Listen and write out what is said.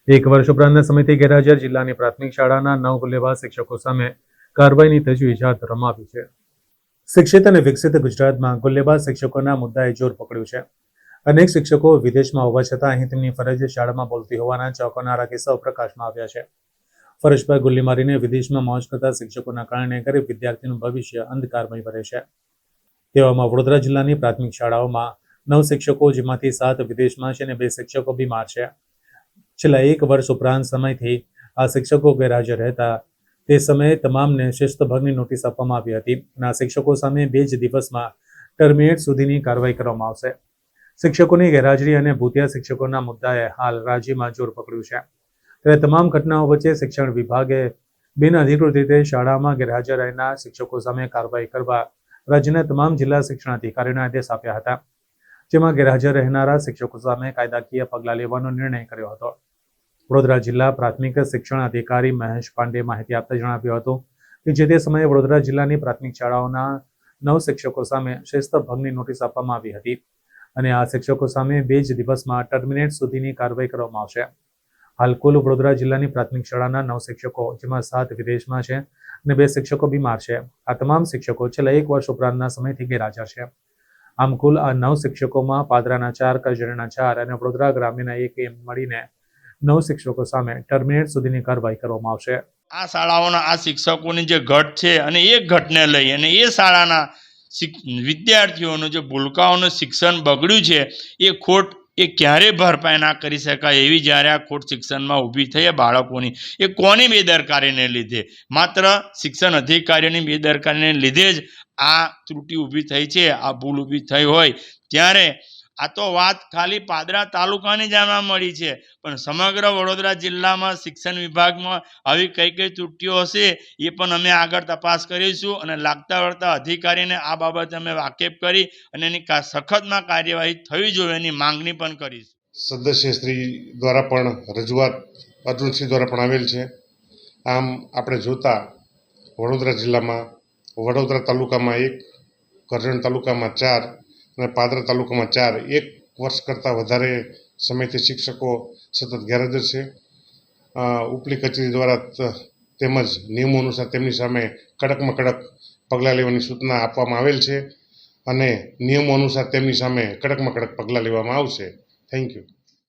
એક વર્ષ ઉપરાંત સમયથી ગેરહાજર જિલ્લાની પ્રાથમિક શાળાના 9 ગુલ્લેબાજ શિક્ષકો સામે કાર્યવાહીની તજવીજ હાથ ધરવામાં આવી છે। શિક્ષિત અને વિકસિત ગુજરાતમાં ગુલ્લેબાજ શિક્ષકોના મુદ્દાએ જોર પકડ્યું છે। અનેક શિક્ષકો વિદેશમાં હોવા છતાં અહીં તેમની ફરજ શાળામાં બોલતી હોવાના ચોંકાવનારા કિસ્સાઓ પ્રકાશમાં આવ્યા છે। ફરજ પર ગુલ્લી મારીને વિદેશમાં મોજ કરતા શિક્ષકોના કારણે ગરીબ વિદ્યાર્થીનું ભવિષ્ય અંધકારમય બને છે। તેવામાં વડોદરા જિલ્લાની પ્રાથમિક શાળાઓમાં 9 શિક્ષકો, જેમાંથી 7 વિદેશમાં છે અને 2 શિક્ષકો બીમાર છે। છેલ્લા 1 વર્ષ ઉપરાંત સમયથી આ શિક્ષકો ગેરહાજર રહેતા તે સમયે તમામને શિસ્તભંગની નોટિસ આપવામાં આવી હતી અને આ શિક્ષકો સામે 2 જ દિવસમાં ટર્મિનેટ સુધીની કાર્યવાહી કરવામાં આવશે। શિક્ષકોની ગેરહાજરી અને ભૂતિયા શિક્ષકોના મુદ્દાએ હાલ રાજ્યમાં જોર પકડ્યું છે। ત્યારે તમામ ઘટનાઓ વચ્ચે શિક્ષણ વિભાગે બિનઅધિકૃત રીતે શાળામાં ગેરહાજર રહેનાર શિક્ષકો સામે કાર્યવાહી કરવા રાજ્યના તમામ જિલ્લા શિક્ષણાધિકારીઓને આદેશ આપ્યા હતા, જેમાં ગેરહાજર રહેનારા શિક્ષકો સામે કાયદાકીય પગલાં લેવાનો નિર્ણય કર્યો હતો। વડોદરા જિલ્લા પ્રાથમિક શિક્ષણ અધિકારી મહેશ પાંડેએ માહિતી આપતા જણાવ્યું હતું કે જે તે સમયે વડોદરા જિલ્લાની પ્રાથમિક શાળાઓના 9 શિક્ષકો સામે શિસ્તભંગની નોટિસ આપવામાં આવી હતી અને આ શિક્ષકો સામે 2 જ દિવસમાં ટર્મિનેટ સુધીની કાર્યવાહી કરવામાં આવશે। હાલ કુલ વડોદરા જિલ્લાની પ્રાથમિક શાળાના 9 શિક્ષકો, જેમાં 7 વિદેશમાં છે અને 2 શિક્ષકો બીમાર છે। આ તમામ શિક્ષકો છેલ્લા 1 વર્ષ ઉપરાંતના સમયથી ગેરહાજર છે। આમ કુલ આ 9 શિક્ષકોમાં પાદરાના 4, કરજણના 4 અને વડોદરા ગ્રામ્યના 1 એમ મળીને 9 શિક્ષકો સામે ટર્મિનેટ સુધીની કાર્યવાહી કરવામાં આવશે। આ શાળાઓના આ શિક્ષકોની જે ઘટ છે અને એ ઘટને લઈ અને એ શાળાના વિદ્યાર્થીઓનું જે ભૂલકાઓનું શિક્ષણ બગડ્યું છે એ ખોટ એ ક્યારેય ભરપાઈ ના કરી શકાય એવી જ્યારે આ ખોટ શિક્ષણમાં ઊભી થઈ બાળકોની, એ કોની બેદરકારીને લીધે? માત્ર શિક્ષણ અધિકારીઓની બેદરકારીને લીધે જ આ ત્રુટિ ઊભી થઈ છે, આ ભૂલ ઊભી થઈ હોય ત્યારે આ તો વાત ખાલી પાદરા તાલુકાની જાણવા મળી છે, પણ સમગ્ર વડોદરા જિલ્લામાં શિક્ષણ વિભાગમાં આવી કઈ કઈ ત્રુટિઓ હશે એ પણ અમે આગળ તપાસ કરીશું અને લાગતા વળતા અધિકારીને આ બાબતે અમે વાકેફ કરી અને એની સખતમાં કાર્યવાહી થવી જોઈએ એની માંગણી પણ કરીશું। સદસ્યશ્રી દ્વારા પણ રજૂઆત અર્જુનસિંહ દ્વારા પણ આવેલ છે। આમ આપણે જોતા વડોદરા જિલ્લામાં વડોદરા તાલુકામાં 1, કરજણ તાલુકામાં 4 અને પાદરા તાલુકામાં 4, 1 વર્ષ કરતાં વધારે સમયથી શિક્ષકો સતત ગેરહાજર છે। ઉપલી કચેરી દ્વારા તેમજ નિયમો અનુસાર તેમની સામે કડકમાં કડક પગલાં લેવાની સૂચના આપવામાં આવેલ છે અને નિયમો અનુસાર તેમની સામે કડકમાં કડક પગલાં લેવામાં આવશે। Thank you.